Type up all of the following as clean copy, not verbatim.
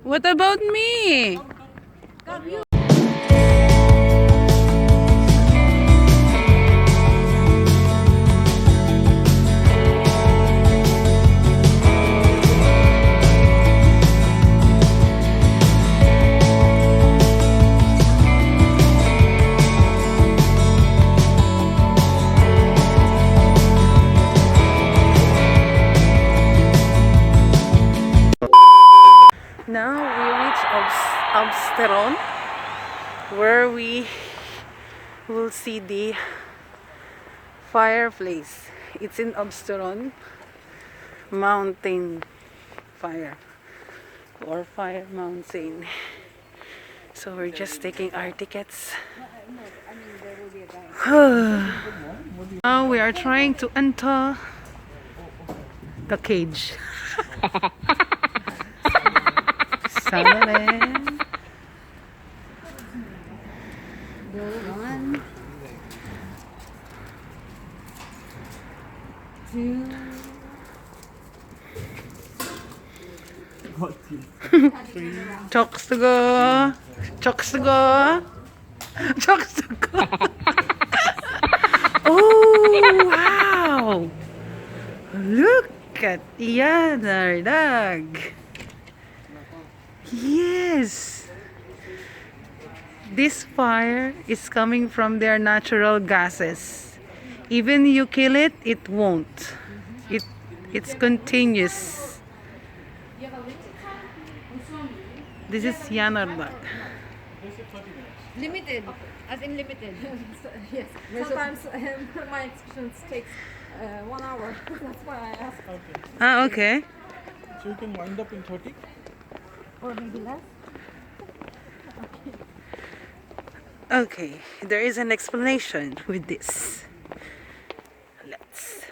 What about me? Now we reach Absteron, where we will see the fireplace. It's in Absteron Mountain Fire or Fire Mountain. So we're just taking our tickets. Now we are trying to enter the cage. Salamin. One, two, Chokes to go. Chokes to go. Chokes to go. Oh, wow. Look at Yana dog. Yes. This fire is coming from their natural gases. Even you kill it, it won't. It's continuous. This is Yanardag. limited, as in limited. Yes. Sometimes my experience takes 1 hour. That's why I asked. Okay. Ah, okay. So you can wind up in 30? Or maybe less. Okay, there is an explanation with this. Let's.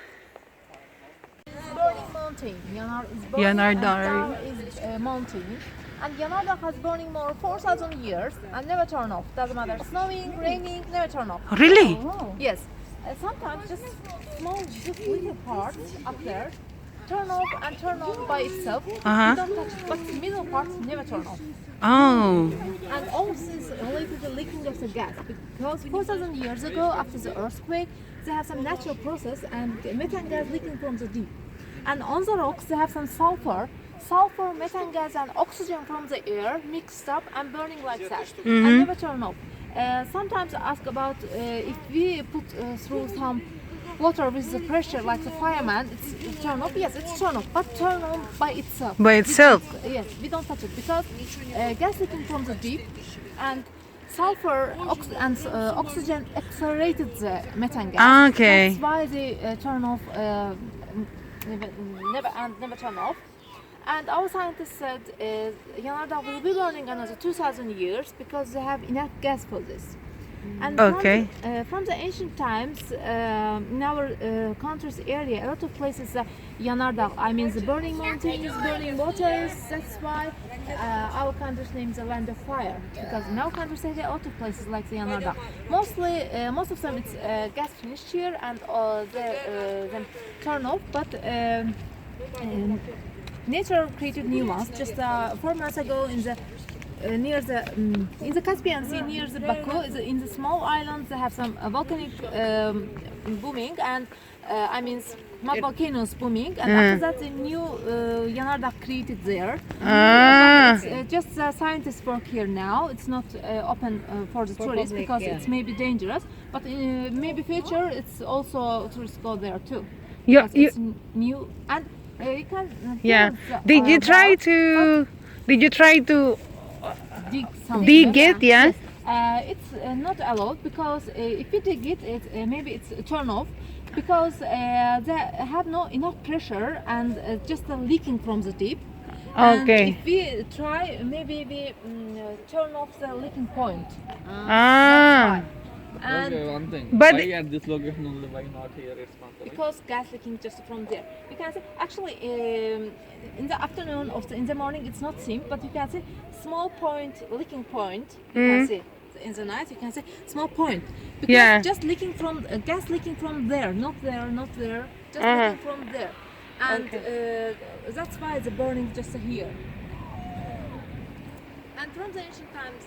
Burning mountain. Yanar is burning. Yanardar. And Dar is mountain. And Yanardağ has burning more 4,000 years and never turn off. Doesn't matter. Snowing, raining, never turn off. Really? Yes. Sometimes just small, just little parts up there turn off and turn on by itself. You don't touch it. But the middle parts never turn off. Oh. And all this is related to the leaking of the gas. Because 4,000 years ago, after the earthquake, they have some natural process and methane gas leaking from the deep. And on the rocks, they have some sulfur, methane gas, and oxygen from the air mixed up and burning like that. And never turn off. Sometimes I ask about if we put through some water with the pressure like the fireman, it's turn off. Yes, it's turn off, but turn on by itself. By itself? Yes, we don't touch it because gas leaking from the deep and sulfur and oxygen accelerated the methane gas. Okay. That's why they turn off, never turn off. And our scientists said Yanardağ will be burning another 2,000 years because they have enough gas for this. And Okay. from the ancient times, in our country's area, a lot of places, Yanardağ, I mean the burning mountains, burning waters. That's why our country's name is the land of fire. Because in our country's area, a lot of places like the Yanardağ. Most of them it's gas finished here and then turn off. But nature created new ones. Just 4 months ago, in the Caspian Sea near the Baku, in the small islands, they have some volcanic booming and I mean mud volcanoes booming, and after that the new Yanardağ created there. But it's just scientists work here now. It's not open for the tourists because it's maybe dangerous. But in maybe future, it's also tourists go there too. You, It's new and you can. yeah. feel Did you try to? Did you try to dig it? Yeah. It's not allowed because if you dig it, maybe it's a turn off because they have no enough pressure and just leaking from the deep. Okay. And if we try, maybe we turn off the leaking point. Ah. And Okay, one thing. But- why at this location only? Why not here? It's not the way? because gas leaking just from there. You can see actually in the afternoon in the morning it's not seen, but you can see small point, leaking point. You can see in the night you can see small point because Yeah. just leaking from gas leaking from there, not there, just leaking from there, and that's why the burning just here. And from the ancient times,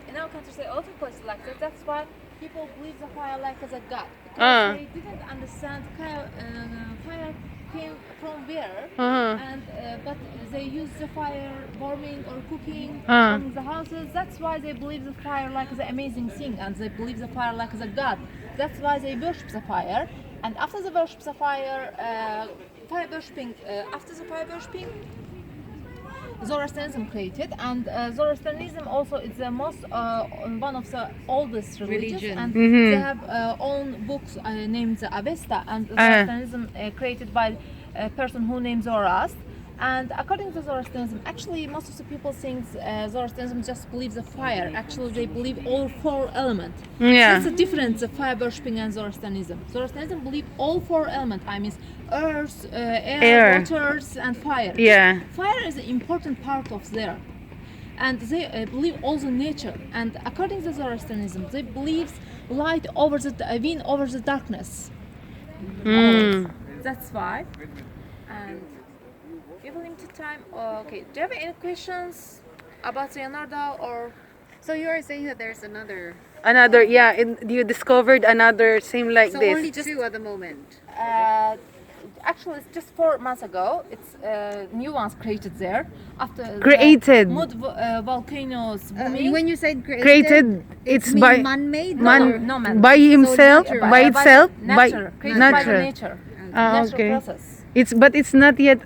in our country, they also places like that. That's why people believe the fire like as a god. Because they didn't understand fire came from where, and but they use the fire warming or cooking from the houses. That's why they believe the fire like the amazing thing, and they believe the fire like the god. That's why they worship the fire. And after the worship the fire, after the fire worshipping, Zoroastrianism created, and Zoroastrianism also is the most one of the oldest religions, and they have own books named the Avesta, and Zoroastrianism created by a person who named Zoroaster. And according to Zoroastrianism, actually most of the people think Zoroastrianism just believes the fire. Actually, they believe all four elements. Yeah. That's the difference of fire worshipping and Zoroastrianism. Zoroastrianism believe all four elements. I mean, earth, air, waters, and fire. Yeah. Fire is an important part of there. And they believe also nature. And according to Zoroastrianism, they believe light over the win over the darkness. Always. That's why. And give a limited time. Okay. Do you have any questions about Leonardo or? So you are saying that there's another. Another, yeah, you discovered another same like So this. only two at the moment. Actually, it's just 4 months ago. It's new ones created there after Created. the mud volcanoes booming. When you said Created, it's mean by man-made. no man. by himself, natural. by itself, nature, created by the natural. nature. Ah, Natural okay. process. But it's not yet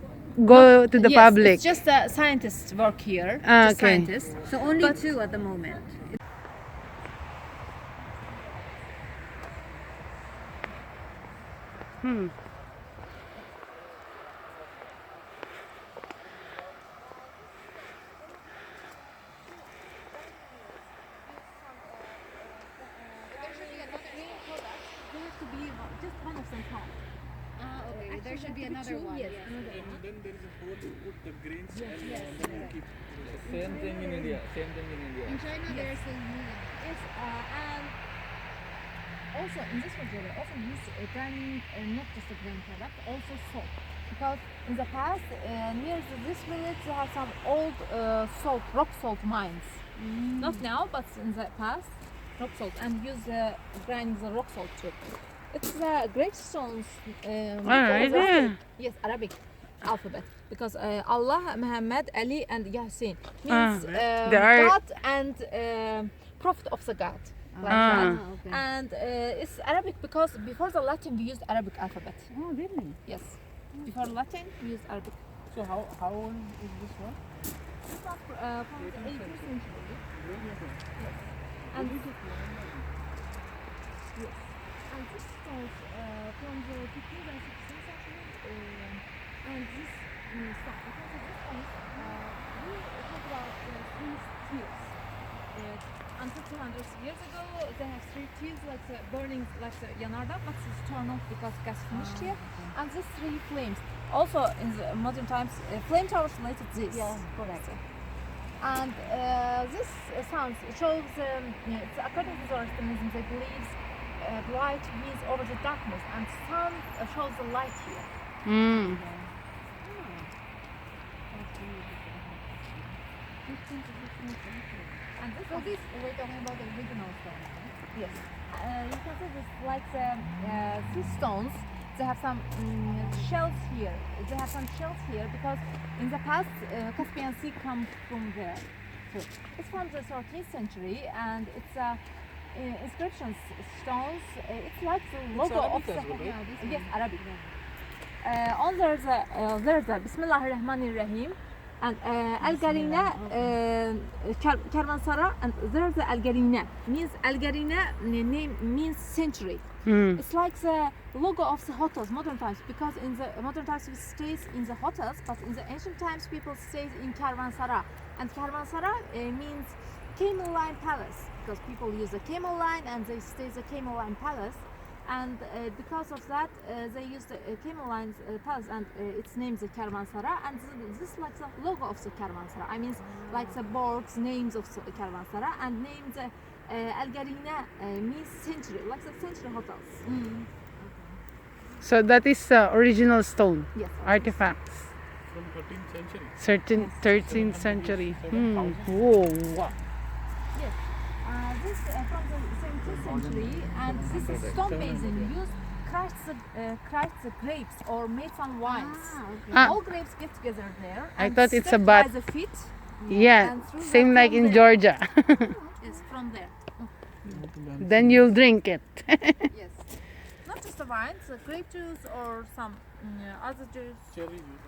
go to the Yes, public. It's just the scientists work here. Ah, just okay. scientists. So only But- two at the moment. Okay, there should be another one. Yes, And then there is a hole to put the grains and then you keep. Same thing in India. Same thing in India. In China, there's a Yes, and also in this one, they often use grain, not just a grain product, also salt. Because in the past, near this village, they have some old rock salt mines. Not now, but in the past, rock salt, and use grinding the rock salt too. It's great stones. Alright, yeah. Yes, Arabic alphabet. Because Allah, Muhammad, Ali, and Yasin means they are- God and prophet of the God. Like that. okay. And it's Arabic because before the Latin we used Arabic alphabet. Oh, really? Yes. Before Latin we used Arabic. So how old is this one? This was from the 18th century. Yes. And this is yes. And this stones from the 15th and 16th century. And this stuff because of this stones we talk about three tiers. Until 200 years ago, they have 3 tiers like the burning like the Yanardam, but it's turned off because gas finished here. And these 3 flames. Also in the modern times, flame towers related this. Yeah, correct. And this sounds shows it's according to Zoroastrianism, they believe light wins over the darkness, and sun shows the light here. Mm. And this So one- this, we're talking about the original stone, right? yes, you can see this like the these stones. They have some shells here. They have some shells here because in the past Caspian Sea comes from there. So it's from the 13th century, and it's inscriptions stones. It's like the logo of Arabic the as well, right? yes, Arabic. On there's a Bismillah ar-Rahman ar-Rahim, and Al-Garina Karvansara, and there's the Al-Garina means Al-Garina name means century. It's like the logo of the hotels modern times, because in the modern times we stays in the hotels, but in the ancient times people stays in Karvansara, and Karvansara means camel line palace, because people use the camel line and they stay the camel line palace. And because of that, they use the camel lines palace, and its name is the Karvansara, and this is like the logo of the Karvansara. I mean, like the boards, names of the Karvansara, and names Al-Garina means century, like the century hotels. So that is original stone Yes. artifacts. from 13th century. Certain 13th century. Whoa. Wow. Yes. This from the 17th century, and this is stone basin used crushed the grapes or made some wines. Ah. All grapes get together there. I and thought it's a stuck bat. by the feet. Yeah, And through same the like in from Georgia. Yes, from there. Then you'll drink it. Yes. Not just the wines, grape juice or some other juice. Cherry juice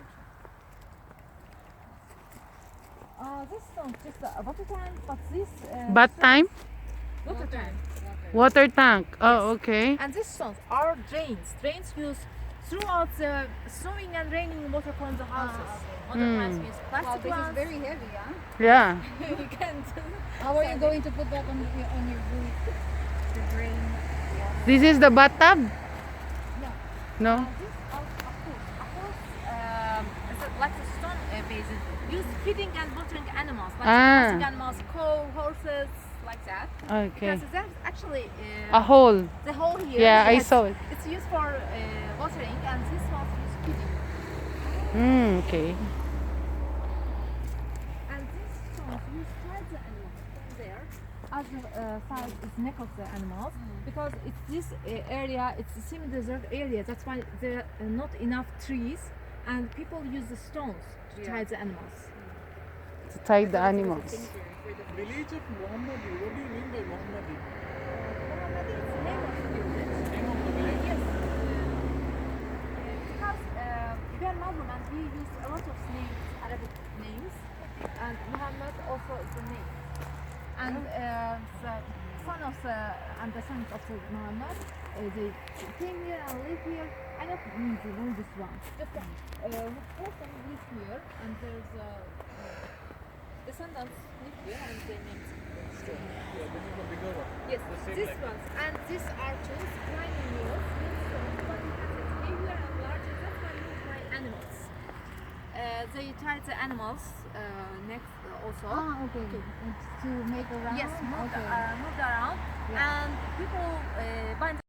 also. This stone just a water tank, but this Bath time? water tank. Water tank. Oh, okay. And these stones are drains. Drains used throughout the snowing and raining water from the houses. Other times we use Wow, plastic this is ones. very heavy, huh? Yeah. You can't. How are you going to put that on your roof? The drain. This is the bathtub? No. This, of course, it's like a stone basin used feeding and watering animals, like domestic animals, cow, horses, like that. Okay. Because that's actually A hole. the hole here. Yeah, I yes, saw it. It's used for watering, and this was used feeding. Okay. And these stones use hide the animals from there, as the side is neck of the animals, because it's this area, it's a semi-desert area. That's why there are not enough trees, and people use the stones to tie the animals. To tie the animals. Village of Mohammadi. What do you mean by Mohammadi? Mohammadi is the name of the village. Name of the village? Yes. Because we are Muslim and we use a lot of names, Arabic names, and Muhammad also is the name. And the son of the and the sons of the Muhammad, they came here and live here. I don't mean the oldest one. Just who person live here, and there's descendants live here, and they named Yeah, this is the bigger one. yes, The same these like- ones and these arches, climbing walls, but it has bigger and larger. That's why we use my animals. They tie the animals next also. Ah, okay. It's to make around. Yes, moved Okay. around, and people bind